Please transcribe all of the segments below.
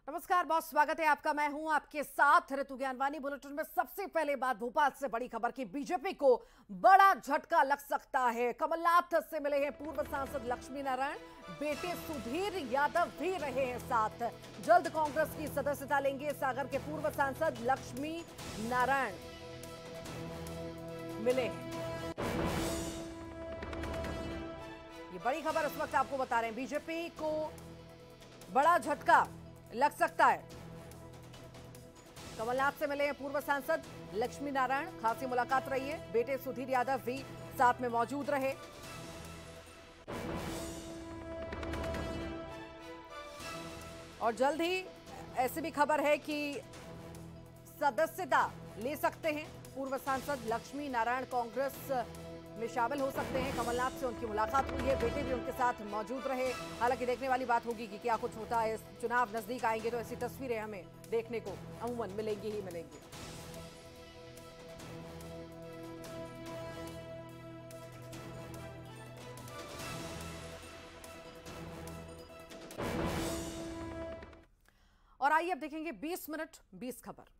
नमस्कार बहुत स्वागत है आपका। मैं हूं आपके साथ ऋतु ज्ञानवानी। बुलेटिन में सबसे पहले बात भोपाल से बड़ी खबर की बीजेपी को बड़ा झटका लग सकता है। कमलनाथ से मिले हैं पूर्व सांसद लक्ष्मी नारायण, बेटे सुधीर यादव भी रहे हैं साथ। जल्द कांग्रेस की सदस्यता लेंगे सागर के पूर्व सांसद लक्ष्मी नारायण मिले हैं। ये बड़ी खबर इस वक्त आपको बता रहे हैं। बीजेपी को बड़ा झटका लग सकता है। कमलनाथ से मिले हैं पूर्व सांसद लक्ष्मी नारायण, खासी मुलाकात रही है। बेटे सुधीर यादव भी साथ में मौजूद रहे। और जल्द ही ऐसी भी खबर है कि सदस्यता ले सकते हैं पूर्व सांसद लक्ष्मी नारायण, कांग्रेस में शामिल हो सकते हैं। कमलनाथ से उनकी मुलाकात हुई है, बेटे भी उनके साथ मौजूद रहे। हालांकि देखने वाली बात होगी कि क्या कुछ होता है। चुनाव नजदीक आएंगे तो ऐसी तस्वीरें हमें देखने को अमूमन मिलेंगी ही मिलेंगी। और आइए अब देखेंगे 20 मिनट 20 खबर।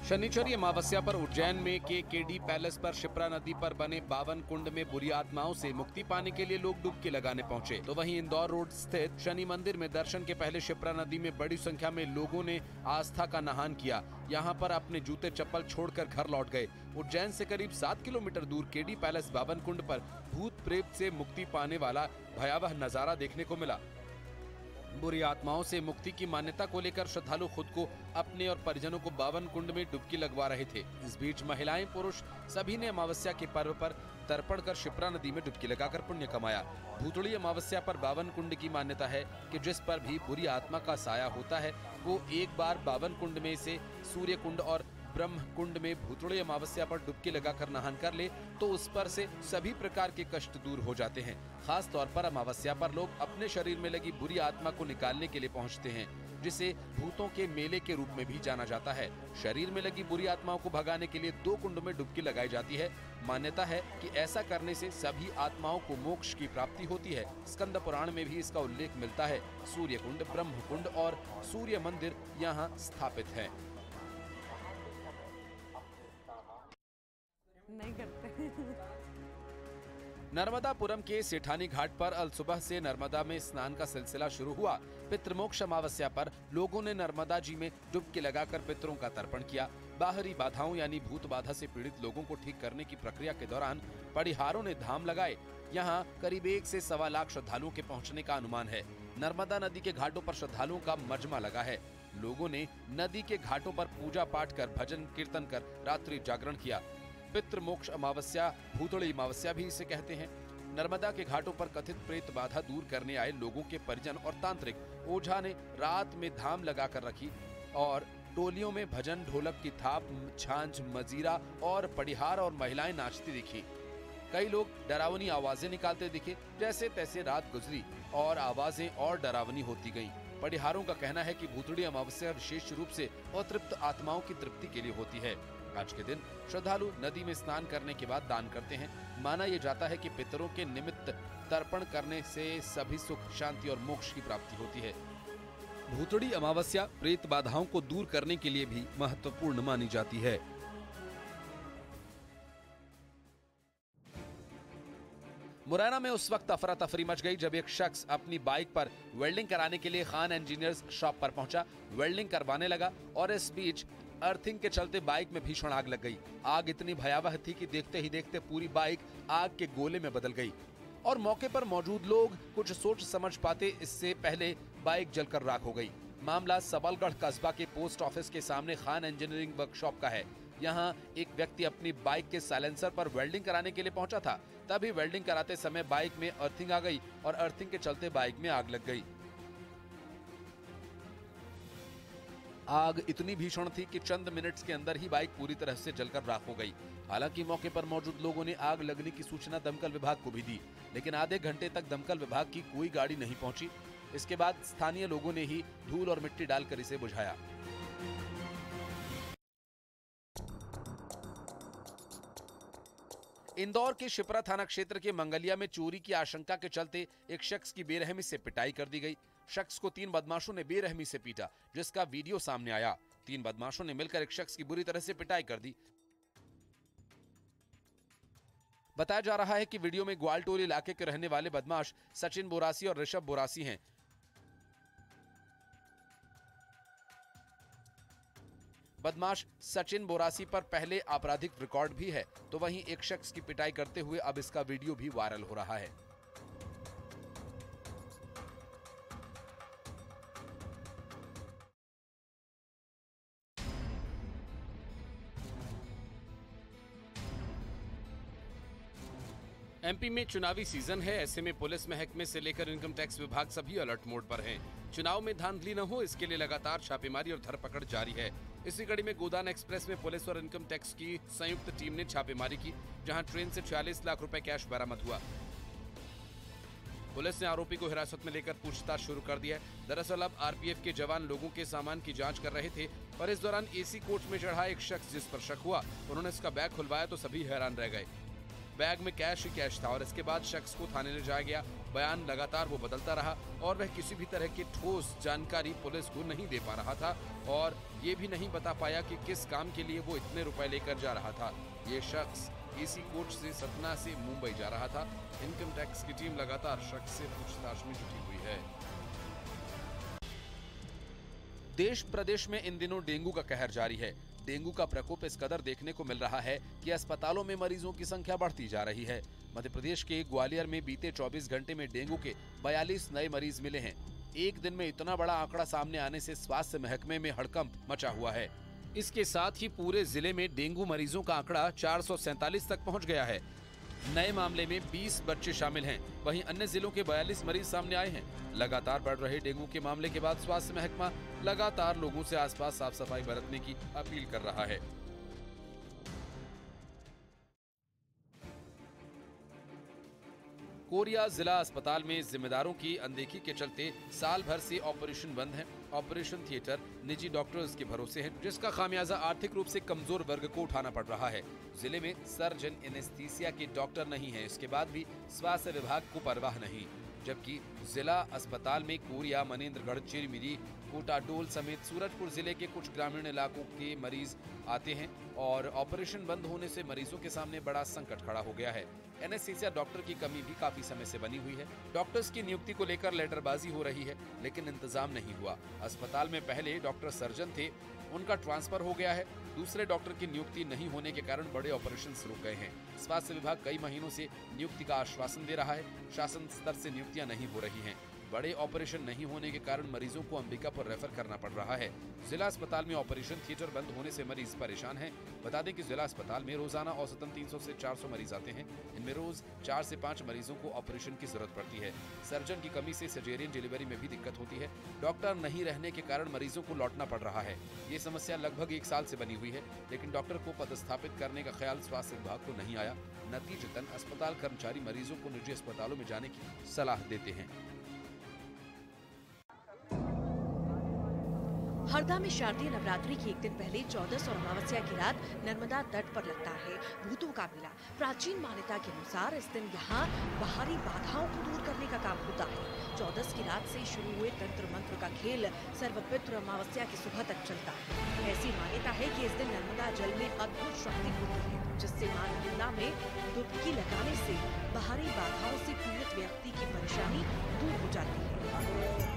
शनिचरी अमावस्या पर उज्जैन में केडी पैलेस पर शिप्रा नदी पर बने 52 कुंड में बुरी आत्माओं से मुक्ति पाने के लिए लोग डुबकी लगाने पहुंचे। तो वहीं इंदौर रोड स्थित शनि मंदिर में दर्शन के पहले शिप्रा नदी में बड़ी संख्या में लोगों ने आस्था का नहान किया। यहां पर अपने जूते चप्पल छोड़कर घर लौट गए। उज्जैन से करीब 7 किलोमीटर दूर केडी पैलेस 52 कुंड पर भूत प्रेत से मुक्ति पाने वाला भयावह नजारा देखने को मिला। बुरी आत्माओं से मुक्ति की मान्यता को लेकर श्रद्धालु खुद को, अपने और परिजनों को 52 कुंड में डुबकी लगवा रहे थे। इस बीच महिलाएं पुरुष सभी ने अमावस्या के पर्व पर तर्पण कर शिप्रा नदी में डुबकी लगाकर पुण्य कमाया। भूतड़ी अमावस्या पर 52 कुंड की मान्यता है कि जिस पर भी बुरी आत्मा का साया होता है वो एक बार 52 कुंड में से सूर्य कुंड और ब्रह्म कुंड में भूतड़ी अमावस्या पर डुबकी लगाकर नहान कर ले तो उस पर से सभी प्रकार के कष्ट दूर हो जाते हैं। खास तौर पर अमावस्या पर लोग अपने शरीर में लगी बुरी आत्मा को निकालने के लिए पहुंचते हैं, जिसे भूतों के मेले के रूप में भी जाना जाता है। शरीर में लगी बुरी आत्माओं को भगाने के लिए 2 कुंड में डुबकी लगाई जाती है। मान्यता है कि ऐसा करने से सभी आत्माओं को मोक्ष की प्राप्ति होती है। स्कंद पुराण में भी इसका उल्लेख मिलता है। सूर्य कुंड, ब्रह्म कुंड और सूर्य मंदिर यहाँ स्थापित है। नहीं करते। नर्मदापुरम के सेठानी घाट पर अल सुबह से नर्मदा में स्नान का सिलसिला शुरू हुआ। पितृमोक्ष अमावस्या पर लोगों ने नर्मदा जी में डुबकी लगाकर पितरों का तर्पण किया। बाहरी बाधाओं यानी भूत बाधा से पीड़ित लोगों को ठीक करने की प्रक्रिया के दौरान पड़िहारों ने धाम लगाए। यहाँ करीब 1 से 1.25 लाख श्रद्धालुओं के पहुँचने का अनुमान है। नर्मदा नदी के घाटों पर श्रद्धालुओं का मजमा लगा है। लोगों ने नदी के घाटों पर पूजा पाठ कर, भजन कीर्तन कर रात्रि जागरण किया। पितृमोक्ष अमावस्या, भूतड़ी अमावस्या भी इसे कहते हैं। नर्मदा के घाटों पर कथित प्रेत बाधा दूर करने आए लोगों के परिजन और तांत्रिक ओझा ने रात में धाम लगाकर रखी और टोलियों में भजन, ढोलक की थाप, छांछ, मजीरा और पड़िहार और महिलाएं नाचती दिखी। कई लोग डरावनी आवाजें निकालते दिखे। जैसे तैसे रात गुजरी और आवाजें और डरावनी होती गईं। पड़िहारों का कहना है कि भूतड़ी अमावस्या विशेष रूप से अतृप्त आत्माओं की तृप्ति के लिए होती है। आज के दिन श्रद्धालु नदी में स्नान करने के बाद दान करते हैं। माना यह जाता है कि पितरों के निमित्त तर्पण करने से सभी सुख, शांति और मोक्ष की प्राप्ति होती है। भूतड़ी अमावस्या प्रेत बाधाओं को दूर करने के लिए भी महत्वपूर्ण मानी जाती है। मुरैना में उस वक्त अफरा तफरी मच गई जब एक शख्स अपनी बाइक पर वेल्डिंग कराने के लिए खान इंजीनियर्स शॉप पर पहुंचा, वेल्डिंग करवाने लगा और इस बीच अर्थिंग के चलते बाइक में भीषण आग लग गई। आग इतनी भयावह थी कि देखते ही देखते पूरी बाइक आग के गोले में बदल गई और मौके पर मौजूद लोग कुछ सोच समझ पाते इससे पहले बाइक जलकर राख हो गई। मामला सबलगढ़ कस्बा के पोस्ट ऑफिस के सामने खान इंजीनियरिंग वर्कशॉप का है। यहाँ एक व्यक्ति अपनी बाइक के साइलेंसर पर वेल्डिंग कराने के लिए पहुंचा था। तभी वेल्डिंग कराते समय बाइक में अर्थिंग आ गई और अर्थिंग के चलते बाइक में आग लग गई। आग इतनी भीषण थी कि चंद मिनट्स के अंदर ही बाइक पूरी तरह से जलकर राख हो गई। हालांकि मौके पर मौजूद लोगों ने आग लगने की सूचना दमकल विभाग को भी दी, लेकिन आधे घंटे तक दमकल विभाग की कोई गाड़ी नहीं पहुंची। इसके बाद स्थानीय लोगों ने ही धूल और मिट्टी डालकर इसे बुझाया। इंदौर के शिप्रा थाना क्षेत्र के मंगलिया में चोरी की आशंका के चलते एक शख्स की बेरहमी से पिटाई कर दी गई। शख्स को 3 बदमाशों ने बेरहमी से पीटा, जिसका वीडियो सामने आया। 3 बदमाशों ने मिलकर एक शख्स की बुरी तरह से पिटाई कर दी। बताया जा रहा है कि वीडियो में ग्वालटोली इलाके के रहने वाले बदमाश सचिन बोरासी और ऋषभ बोरासी हैं। बदमाश सचिन बोरासी पर पहले आपराधिक रिकॉर्ड भी है, तो वहीं एक शख्स की पिटाई करते हुए अब इसका वीडियो भी वायरल हो रहा है। एमपी में चुनावी सीजन है, ऐसे में पुलिस महकमे से लेकर इनकम टैक्स विभाग सभी अलर्ट मोड पर हैं। चुनाव में धांधली न हो, इसके लिए लगातार छापेमारी और धरपकड़ जारी है। इसी कड़ी में गोदान एक्सप्रेस में पुलिस और इनकम टैक्स की संयुक्त टीम ने छापेमारी की, जहां ट्रेन से 46 लाख रुपए कैश बरामद हुआ। पुलिस ने आरोपी को हिरासत में लेकर पूछताछ शुरू कर दी है। दरअसल अब आरपीएफ के जवान लोगों के सामान की जांच कर रहे थे, पर इस दौरान एसी कोच में चढ़ा एक शख्स जिस पर शक हुआ, उन्होंने इसका बैग खुलवाया तो सभी हैरान रह गए। बैग में कैश ही कैश था और इसके बाद शख्स को थाने ले जाया गया। बयान लगातार वो बदलता रहा और वह किसी भी तरह की ठोस जानकारी पुलिस को नहीं दे पा रहा था और ये भी नहीं बता पाया कि किस काम के लिए वो इतने रुपए लेकर जा रहा था। ये शख्स एसी कोच से सतना से मुंबई जा रहा था। इनकम टैक्स की टीम लगातार शख्स से पूछताछ में जुटी हुई है। देश प्रदेश में इन दिनों डेंगू का कहर जारी है। डेंगू का प्रकोप इस कदर देखने को मिल रहा है कि अस्पतालों में मरीजों की संख्या बढ़ती जा रही है। मध्य प्रदेश के ग्वालियर में बीते 24 घंटे में डेंगू के 42 नए मरीज मिले हैं। एक दिन में इतना बड़ा आंकड़ा सामने आने से स्वास्थ्य महकमे में हड़कंप मचा हुआ है। इसके साथ ही पूरे जिले में डेंगू मरीजों का आंकड़ा 447 तक पहुंच गया है। नए मामले में 20 बच्चे शामिल हैं, वहीं अन्य जिलों के 42 मरीज सामने आए हैं। लगातार बढ़ रहे डेंगू के मामले के बाद स्वास्थ्य महकमा लगातार लोगों से आसपास साफ सफाई बरतने की अपील कर रहा है। कोरिया जिला अस्पताल में जिम्मेदारों की अनदेखी के चलते साल भर से ऑपरेशन बंद है। ऑपरेशन थिएटर निजी डॉक्टर्स के भरोसे है, जिसका खामियाजा आर्थिक रूप से कमजोर वर्ग को उठाना पड़ रहा है। जिले में सर्जन एनेस्थीसिया के डॉक्टर नहीं है, इसके बाद भी स्वास्थ्य विभाग को परवाह नहीं। जबकि जिला अस्पताल में कोरिया, मनेंद्रगढ़, चिरमिरी, कोटाडोल समेत सूरजपुर जिले के कुछ ग्रामीण इलाकों के मरीज आते हैं और ऑपरेशन बंद होने से मरीजों के सामने बड़ा संकट खड़ा हो गया है। एनेस्थीसिया डॉक्टर की कमी भी काफी समय से बनी हुई है। डॉक्टर्स की नियुक्ति को लेकर लेटरबाजी हो रही है, लेकिन इंतजाम नहीं हुआ। अस्पताल में पहले डॉक्टर सर्जन थे, उनका ट्रांसफर हो गया है। दूसरे डॉक्टर की नियुक्ति नहीं होने के कारण बड़े ऑपरेशन रुक गए हैं। स्वास्थ्य विभाग कई महीनों से नियुक्ति का आश्वासन दे रहा है, शासन स्तर से नियुक्तियां नहीं हो रही हैं। बड़े ऑपरेशन नहीं होने के कारण मरीजों को अंबिकापुर रेफर करना पड़ रहा है। जिला अस्पताल में ऑपरेशन थिएटर बंद होने से मरीज परेशान हैं। बता दें कि जिला अस्पताल में रोजाना औसतन 300 से 400 मरीज आते हैं। इनमें रोज 4 से 5 मरीजों को ऑपरेशन की जरूरत पड़ती है। सर्जन की कमी से सिजेरियन डिलीवरी में भी दिक्कत होती है। डॉक्टर नहीं रहने के कारण मरीजों को लौटना पड़ रहा है। ये समस्या लगभग 1 साल से बनी हुई है, लेकिन डॉक्टर को पदस्थापित करने का ख्याल स्वास्थ्य विभाग को नहीं आया। नतीजतन अस्पताल कर्मचारी मरीजों को निजी अस्पतालों में जाने की सलाह देते हैं। हरदा में शारदीय नवरात्रि की एक दिन पहले 14 और अमावस्या की रात नर्मदा तट पर लगता है भूतों का मेला। प्राचीन मान्यता के अनुसार इस दिन यहाँ बाहरी बाधाओं को दूर करने का काम होता है। 14 की रात से शुरू हुए तंत्र मंत्र का खेल सर्वपित्र अमावस्या की सुबह तक चलता है। ऐसी मान्यता है कि इस दिन नर्मदा जल में अद्भुत शक्ति होती है, जिससे मां नर्मदा में डुबकी लगाने से बाहरी बाधाओं से पीड़ित व्यक्ति की परेशानी दूर हो जाती है।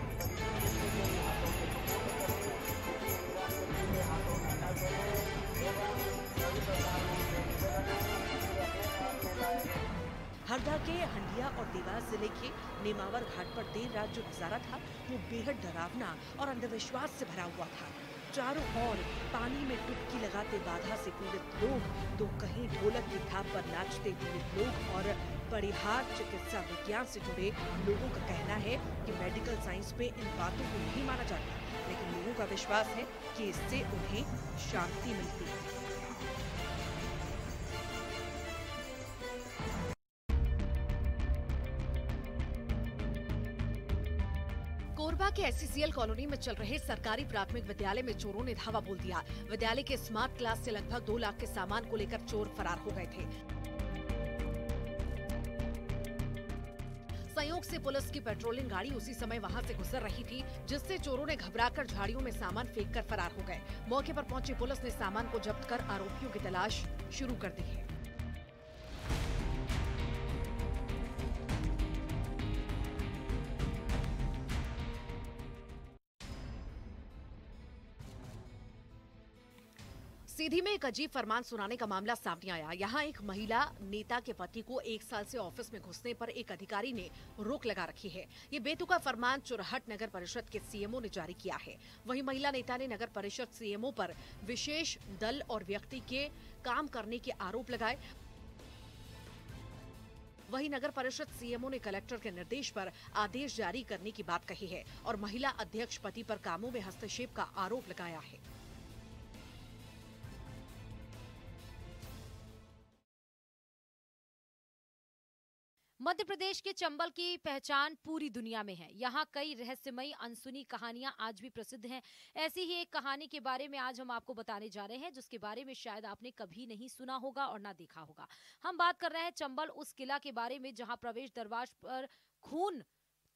हरदा के हंडिया और देवास जिले के नेमावर घाट पर देर रात जो नजारा था वो बेहद डरावना और अंधविश्वास से भरा हुआ था। चारों ओर पानी में डुबकी लगाते बाधा से पीड़ित लोग, तो कहीं ढोलक की थाप पर नाचते पीड़ित लोग और परिहार चिकित्सा विज्ञान से जुड़े लोगों का कहना है कि मेडिकल साइंस में इन बातों को नहीं माना जाता, लेकिन लोगों का विश्वास है कि इससे उन्हें शांति मिलती है। कोरबा के SCCL कॉलोनी में चल रहे सरकारी प्राथमिक विद्यालय में चोरों ने धावा बोल दिया। विद्यालय के स्मार्ट क्लास से लगभग 2 लाख के सामान को लेकर चोर फरार हो गए थे। संयोग से पुलिस की पेट्रोलिंग गाड़ी उसी समय वहां से गुजर रही थी, जिससे चोरों ने घबराकर झाड़ियों में सामान फेंककर फरार हो गए। मौके पर पहुंची पुलिस ने सामान को जब्त कर आरोपियों की तलाश शुरू कर दी है। सीधी में एक अजीब फरमान सुनाने का मामला सामने आया। यहाँ एक महिला नेता के पति को 1 साल से ऑफिस में घुसने पर एक अधिकारी ने रोक लगा रखी है। ये बेतुका फरमान चुरहट नगर परिषद के सीएमओ ने जारी किया है। वहीं महिला नेता ने नगर परिषद सीएमओ पर विशेष दल और व्यक्ति के काम करने के आरोप लगाए। वहीं नगर परिषद सीएमओ ने कलेक्टर के निर्देश पर आदेश जारी करने की बात कही है और महिला अध्यक्ष पति पर कामों में हस्तक्षेप का आरोप लगाया है। मध्य प्रदेश के चंबल की पहचान पूरी दुनिया में है। यहाँ कई रहस्यमयी अनसुनी कहानियां आज भी प्रसिद्ध हैं। ऐसी ही एक कहानी के बारे में आज हम आपको बताने जा रहे हैं, जिसके बारे में शायद आपने कभी नहीं सुना होगा और ना देखा होगा। हम बात कर रहे हैं चंबल उस किला के बारे में जहां प्रवेश दरवाजे पर खून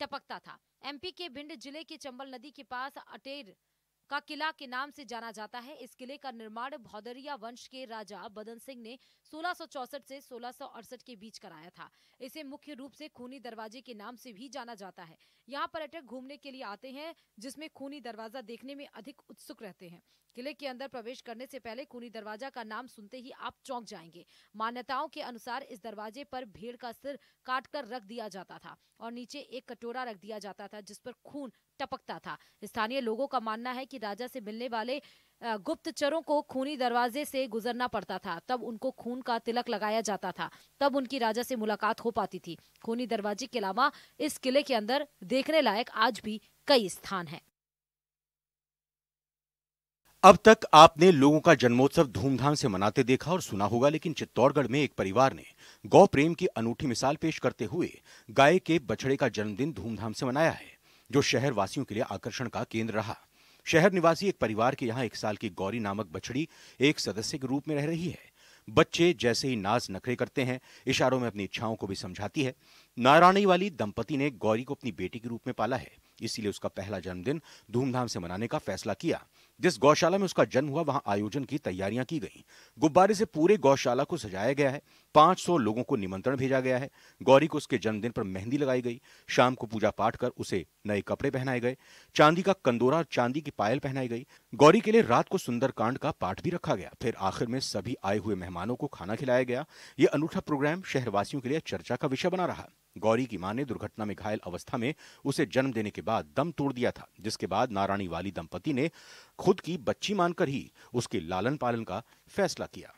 टपकता था। एमपी के भिंड जिले के चंबल नदी के पास अटेर का किला के नाम से जाना जाता है। इस किले का निर्माण भौदरिया वंश के राजा बदन सिंह ने 1664 से 1668 के बीच कराया था। इसे मुख्य रूप से खूनी दरवाजे के नाम से भी जाना जाता है। यहाँ पर्यटक घूमने के लिए आते हैं, जिसमें खूनी दरवाजा देखने में अधिक उत्सुक रहते हैं। किले के अंदर प्रवेश करने से पहले खूनी दरवाजा का नाम सुनते ही आप चौंक जाएंगे। मान्यताओं के अनुसार इस दरवाजे पर भेड़ का सिर काटकर रख दिया जाता था और नीचे एक कटोरा रख दिया जाता था जिस पर खून टपकता था। स्थानीय लोगों का मानना है कि राजा से मिलने वाले गुप्तचरों को खूनी दरवाजे से गुजरना पड़ता था, तब उनको खून का तिलक लगाया जाता था, तब उनकी राजा से मुलाकात हो पाती थी। खूनी दरवाजे के अलावा इस किले के अंदर देखने लायक आज भी कई स्थान हैं। अब तक आपने लोगों का जन्मोत्सव धूमधाम से मनाते देखा और सुना होगा, लेकिन चित्तौड़गढ़ में एक परिवार ने गौ प्रेम की अनूठी मिसाल पेश करते हुए गाय के बछड़े का जन्मदिन धूमधाम से मनाया है, जो शहर वासियों के लिए आकर्षण का केंद्र रहा। शहर निवासी एक परिवार के यहाँ 1 साल की गौरी नामक बछड़ी एक सदस्य के रूप में रह रही है। बच्चे जैसे ही नाज नखरे करते हैं, इशारों में अपनी इच्छाओं को भी समझाती है। नारायणी वाली दंपति ने गौरी को अपनी बेटी के रूप में पाला है, इसीलिए उसका पहला जन्मदिन धूमधाम से मनाने का फैसला किया। जिस गौशाला में उसका जन्म हुआ, वहां आयोजन की तैयारियां की गई। गुब्बारे से पूरे गौशाला को सजाया गया है। 500 लोगों को निमंत्रण भेजा गया है। गौरी को उसके जन्मदिन पर मेहंदी लगाई गई। शाम को पूजा पाठ कर उसे नए कपड़े पहनाए गए। चांदी का कंदोरा और चांदी की पायल पहनाई गई। गौरी के लिए रात को सुंदरकांड का पाठ भी रखा गया। फिर आखिर में सभी आए हुए मेहमानों को खाना खिलाया गया। ये अनूठा प्रोग्राम शहरवासियों के लिए चर्चा का विषय बना रहा। गौरी की मां ने दुर्घटना में घायल अवस्था में उसे जन्म देने के बाद दम तोड़ दिया था, जिसके बाद नारायणी वाली दंपति ने खुद की बच्ची मानकर ही उसके लालन पालन का फैसला किया।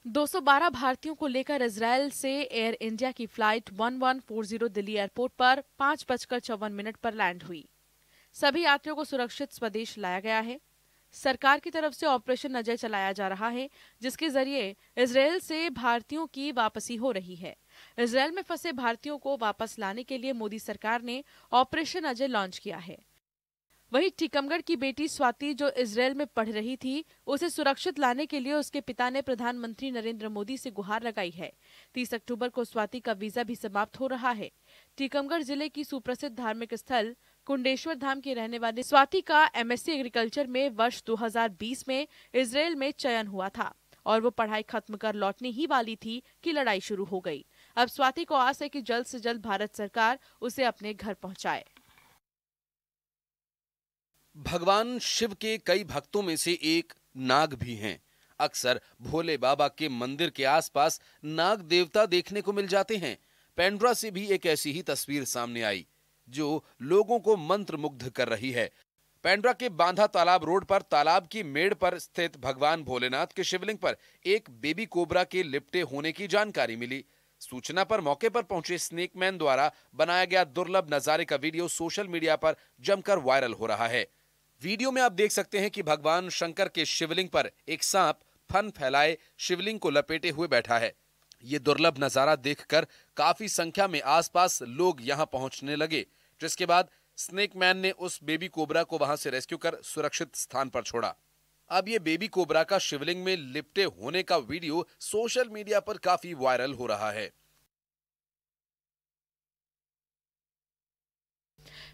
212 भारतीयों को लेकर इजरायल से एयर इंडिया की फ्लाइट 1140 दिल्ली एयरपोर्ट पर 5:54 पर लैंड हुई। सभी यात्रियों को सुरक्षित स्वदेश लाया गया है। सरकार की तरफ से ऑपरेशन अजय चलाया जा रहा है, जिसके जरिए इजरायल से भारतीयों की वापसी हो रही है। इजरायल में फंसे भारतीयों को वापस लाने के लिए मोदी सरकार ने ऑपरेशन अजय लॉन्च किया है। वहीं टीकमगढ़ की बेटी स्वाति, जो इजरायल में पढ़ रही थी, उसे सुरक्षित लाने के लिए उसके पिता ने प्रधानमंत्री नरेंद्र मोदी से गुहार लगाई है। 30 अक्टूबर को स्वाति का वीजा भी समाप्त हो रहा है। टीकमगढ़ जिले की सुप्रसिद्ध धार्मिक स्थल कुंडेश्वर धाम की रहने वाली स्वाति का एमएससी एग्रीकल्चर में वर्ष 2020 में इजरायल में चयन हुआ था और वो पढ़ाई खत्म कर लौटने ही वाली थी कि लड़ाई शुरू हो गई। अब स्वाति को आस है कि जल्द से जल्द भारत सरकार उसे अपने घर पहुंचाए। भगवान शिव के कई भक्तों में से एक नाग भी हैं। अक्सर भोले बाबा के मंदिर के आसपास नाग देवता देखने को मिल जाते हैं। पेंड्रा से भी एक ऐसी ही तस्वीर सामने आई, जो लोगों को मंत्रमुग्ध कर रही है। पेंड्रा के बांधा तालाब रोड पर तालाब की मेड़ पर स्थित भगवान भोलेनाथ के शिवलिंग पर एक बेबी कोबरा के लिपटे होने की जानकारी मिली। सूचना पर मौके पर पहुंचे स्नेकमैन द्वारा बनाया गया दुर्लभ नजारे का वीडियो सोशल मीडिया पर जमकर वायरल हो रहा है। वीडियो में आप देख सकते हैं कि भगवान शंकर के शिवलिंग पर एक सांप फन फैलाए शिवलिंग को लपेटे हुए बैठा है। ये दुर्लभ नजारा देखकर काफी संख्या में आसपास लोग यहां पहुंचने लगे, जिसके बाद स्नेकमैन ने उस बेबी कोबरा को वहां से रेस्क्यू कर सुरक्षित स्थान पर छोड़ा। अब ये बेबी कोबरा का शिवलिंग में लिपटे होने का वीडियो सोशल मीडिया पर काफी वायरल हो रहा है।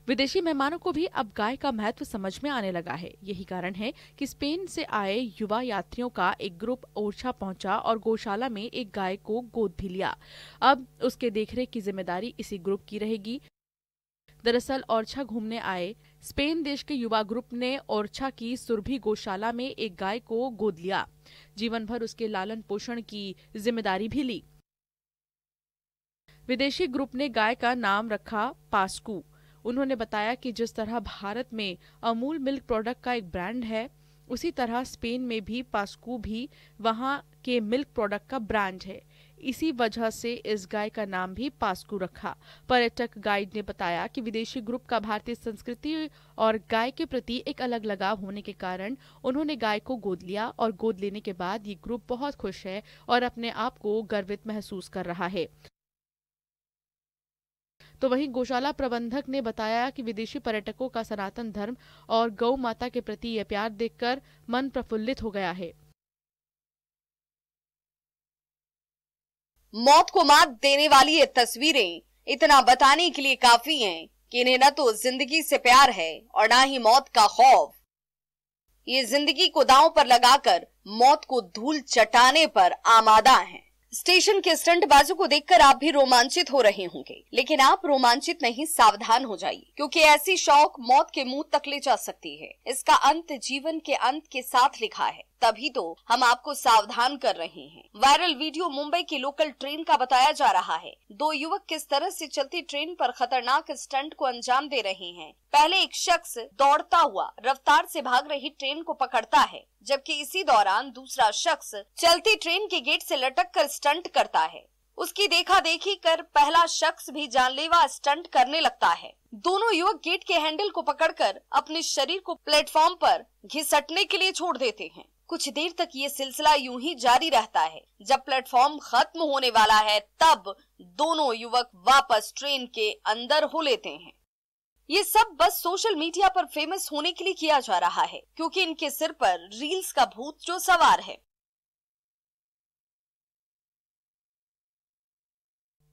विदेशी मेहमानों को भी अब गाय का महत्व समझ में आने लगा है। यही कारण है कि स्पेन से आए युवा यात्रियों का एक ग्रुप ओरछा पहुंचा और गौशाला में एक गाय को गोद भी लिया। अब उसके देखरेख की जिम्मेदारी इसी ग्रुप की रहेगी। दरअसल ओरछा घूमने आए स्पेन देश के युवा ग्रुप ने ओरछा की सुरभि गौशाला में एक गाय को गोद लिया। जीवन भर उसके लालन पोषण की जिम्मेदारी भी ली। विदेशी ग्रुप ने गाय का नाम रखा पास्कू। उन्होंने बताया कि जिस तरह भारत में अमूल मिल्क प्रोडक्ट का एक ब्रांड है, उसी तरह स्पेन में भी पास्कू भी वहां के मिल्क प्रोडक्ट का ब्रांड है। इसी वजह से इस गाय का नाम भी पास्कू रखा। पर्यटक गाइड ने बताया कि विदेशी ग्रुप का भारतीय संस्कृति और गाय के प्रति एक अलग लगाव होने के कारण उन्होंने गाय को गोद लिया और गोद लेने के बाद ये ग्रुप बहुत खुश है और अपने आप को गर्वित महसूस कर रहा है। तो वहीं गौशाला प्रबंधक ने बताया कि विदेशी पर्यटकों का सनातन धर्म और गौ माता के प्रति यह प्यार देखकर मन प्रफुल्लित हो गया है। मौत को मात देने वाली ये तस्वीरें इतना बताने के लिए काफी हैं कि इन्हें न तो जिंदगी से प्यार है और ना ही मौत का खौफ। ये जिंदगी को दांव पर लगाकर मौत को धूल चटाने पर आमादा हैं। स्टेशन के स्टंटबाजों को देखकर आप भी रोमांचित हो रहे होंगे, लेकिन आप रोमांचित नहीं, सावधान हो जाइए, क्योंकि ऐसी शौक मौत के मुंह तक ले जा सकती है। इसका अंत जीवन के अंत के साथ लिखा है, तभी तो हम आपको सावधान कर रहे हैं। वायरल वीडियो मुंबई की लोकल ट्रेन का बताया जा रहा है। दो युवक किस तरह से चलती ट्रेन पर खतरनाक स्टंट को अंजाम दे रहे हैं। पहले एक शख्स दौड़ता हुआ रफ्तार से भाग रही ट्रेन को पकड़ता है, जबकि इसी दौरान दूसरा शख्स चलती ट्रेन के गेट से लटक कर स्टंट करता है। उसकी देखा देखी कर पहला शख्स भी जानलेवा स्टंट करने लगता है। दोनों युवक गेट के हैंडल को पकड़कर अपने शरीर को प्लेटफॉर्म पर घिसटने के लिए छोड़ देते हैं। कुछ देर तक ये सिलसिला यूं ही जारी रहता है। जब प्लेटफॉर्म खत्म होने वाला है, तब दोनों युवक वापस ट्रेन के अंदर हो लेते हैं। ये सब बस सोशल मीडिया पर फेमस होने के लिए किया जा रहा है, क्योंकि इनके सिर पर रील्स का भूत जो सवार है।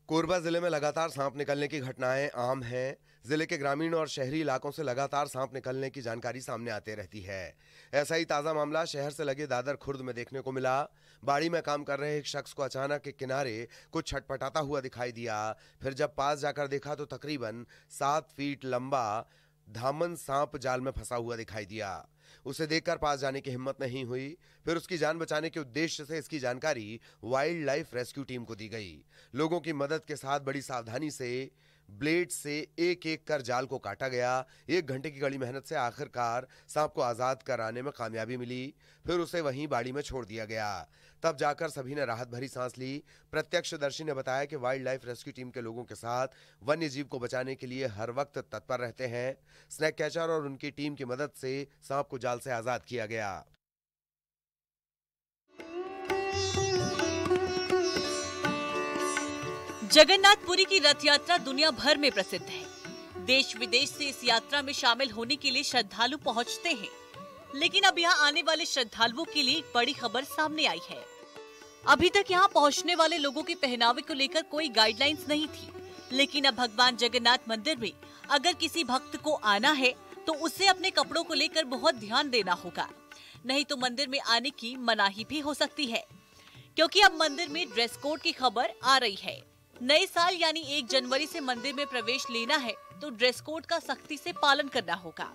कोरबा जिले में लगातार सांप निकलने की घटनाएं आम हैं। जिले के ग्रामीण और शहरी इलाकों से लगातार सांप निकलने की जानकारी सामने आते रहती है। ऐसा ही ताजा मामला शहर से लगे दादर खुर्द में देखने को मिला। बाड़ी में काम कर रहे एक शख्स को अचानक के किनारे कुछ छटपटाता हुआ दिखाई दिया। फिर जब पास जाकर देखा तो तकरीबन 7 फीट लंबा धामन सांप जाल में फंसा हुआ दिखाई दिया। उसे देखकर पास जाने की हिम्मत नहीं हुई। फिर उसकी जान बचाने के उद्देश्य से इसकी जानकारी वाइल्ड लाइफ रेस्क्यू टीम को दी गई। लोगों की मदद के साथ बड़ी सावधानी से ब्लेड से एक एक कर जाल को काटा गया। 1 घंटे की कड़ी मेहनत से आखिरकार सांप को आजाद कराने में कामयाबी मिली। फिर उसे वहीं बाड़ी में छोड़ दिया गया। तब जाकर सभी ने राहत भरी सांस ली। प्रत्यक्षदर्शी ने बताया कि वाइल्ड लाइफ रेस्क्यू टीम के लोगों के साथ वन्य जीव को बचाने के लिए हर वक्त तत्पर रहते हैं। स्नैक कैचर और उनकी टीम की मदद से सांप को जाल से आजाद किया गया। जगन्नाथपुरी की रथ यात्रा दुनिया भर में प्रसिद्ध है। देश विदेश से इस यात्रा में शामिल होने के लिए श्रद्धालु पहुंचते हैं। लेकिन अब यहाँ आने वाले श्रद्धालुओं के लिए एक बड़ी खबर सामने आई है। अभी तक यहाँ पहुँचने वाले लोगों के पहनावे को लेकर कोई गाइडलाइंस नहीं थी, लेकिन अब भगवान जगन्नाथ मंदिर में अगर किसी भक्त को आना है तो उसे अपने कपड़ों को लेकर बहुत ध्यान देना होगा, नहीं तो मंदिर में आने की मनाही भी हो सकती है। क्योंकि अब मंदिर में ड्रेस कोड की खबर आ रही है। नए साल यानी 1 जनवरी से मंदिर में प्रवेश लेना है तो ड्रेस कोड का सख्ती से पालन करना होगा।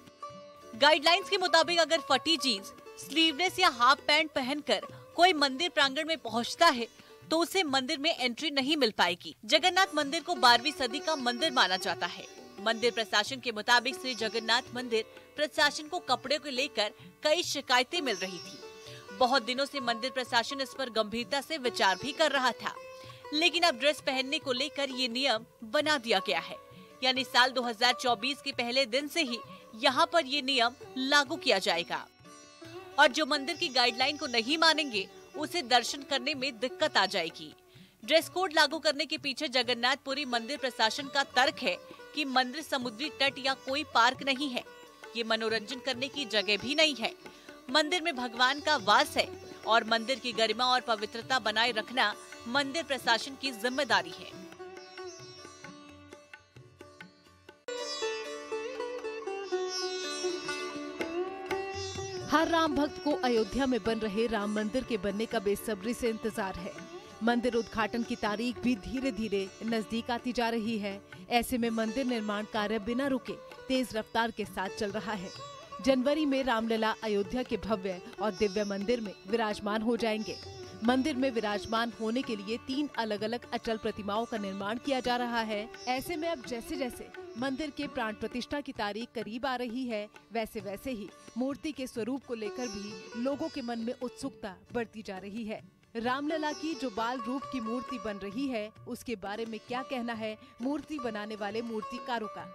गाइडलाइंस के मुताबिक अगर फटी जीन्स, स्लीवलेस या हाफ पैंट पहनकर कोई मंदिर प्रांगण में पहुंचता है तो उसे मंदिर में एंट्री नहीं मिल पाएगी। जगन्नाथ मंदिर को 12वीं सदी का मंदिर माना जाता है। मंदिर प्रशासन के मुताबिक श्री जगन्नाथ मंदिर प्रशासन को कपड़े को लेकर कई शिकायतें मिल रही थी। बहुत दिनों से मंदिर प्रशासन इस पर गंभीरता से विचार भी कर रहा था, लेकिन अब ड्रेस पहनने को लेकर ये नियम बना दिया गया है। यानी साल 2024 के पहले दिन से ही यहाँ पर ये नियम लागू किया जाएगा और जो मंदिर की गाइडलाइन को नहीं मानेंगे उसे दर्शन करने में दिक्कत आ जाएगी। ड्रेस कोड लागू करने के पीछे जगन्नाथपुरी मंदिर प्रशासन का तर्क है कि मंदिर समुद्री तट या कोई पार्क नहीं है, ये मनोरंजन करने की जगह भी नहीं है। मंदिर में भगवान का वास है और मंदिर की गरिमा और पवित्रता बनाए रखना मंदिर प्रशासन की जिम्मेदारी है। हर राम भक्त को अयोध्या में बन रहे राम मंदिर के बनने का बेसब्री से इंतजार है। मंदिर उद्घाटन की तारीख भी धीरे धीरे नजदीक आती जा रही है। ऐसे में मंदिर निर्माण कार्य बिना रुके तेज रफ्तार के साथ चल रहा है। जनवरी में रामलला अयोध्या के भव्य और दिव्य मंदिर में विराजमान हो जाएंगे। मंदिर में विराजमान होने के लिए 3 अलग अलग अचल प्रतिमाओं का निर्माण किया जा रहा है। ऐसे में अब जैसे जैसे मंदिर के प्राण प्रतिष्ठा की तारीख करीब आ रही है, वैसे वैसे ही मूर्ति के स्वरूप को लेकर भी लोगों के मन में उत्सुकता बढ़ती जा रही है। रामलला की जो बाल रूप की मूर्ति बन रही है, उसके बारे में क्या कहना है मूर्ति बनाने वाले मूर्तिकारों का।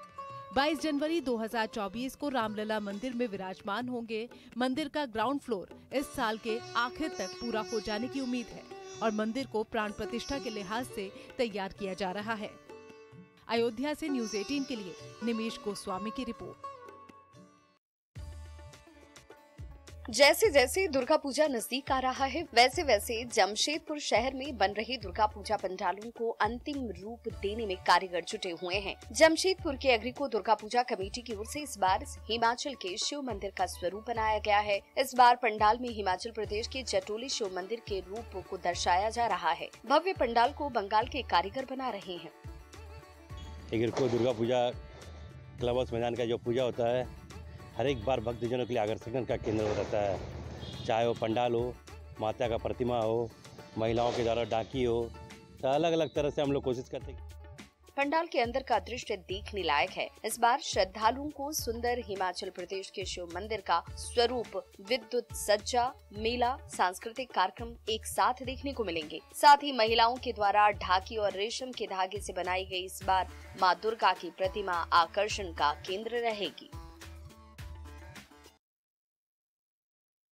22 जनवरी 2024 को रामलला मंदिर में विराजमान होंगे। मंदिर का ग्राउंड फ्लोर इस साल के आखिर तक पूरा हो जाने की उम्मीद है और मंदिर को प्राण प्रतिष्ठा के लिहाज से तैयार किया जा रहा है। अयोध्या से न्यूज़ 18 के लिए निमेश गोस्वामी की रिपोर्ट। जैसे जैसे दुर्गा पूजा नजदीक आ रहा है, वैसे वैसे जमशेदपुर शहर में बन रहे दुर्गा पूजा पंडालों को अंतिम रूप देने में कारीगर जुटे हुए हैं। जमशेदपुर के अग्रिको दुर्गा पूजा कमेटी की ओर से इस बार हिमाचल के शिव मंदिर का स्वरूप बनाया गया है। इस बार पंडाल में हिमाचल प्रदेश के जटोली शिव मंदिर के रूप को दर्शाया जा रहा है। भव्य पंडाल को बंगाल के कारीगर बना रहे हैं। अग्रिको दुर्गा पूजा क्लब हाउस मैदान का जो पूजा होता है, हर एक बार भक्तजनों के लिए आकर्षण का केंद्र रहता है। चाहे वो पंडाल हो, माता का प्रतिमा हो, महिलाओं के द्वारा डाकी हो, तो अलग अलग तरह से हम लोग कोशिश करते हैं। पंडाल के अंदर का दृश्य देखने लायक है। इस बार श्रद्धालुओं को सुंदर हिमाचल प्रदेश के शिव मंदिर का स्वरूप, विद्युत सज्जा, मेला, सांस्कृतिक कार्यक्रम एक साथ देखने को मिलेंगे। साथ ही महिलाओं के द्वारा ढाकी और रेशम के धागे से बनाई गई इस बार माँ दुर्गा की प्रतिमा आकर्षण का केंद्र रहेगी।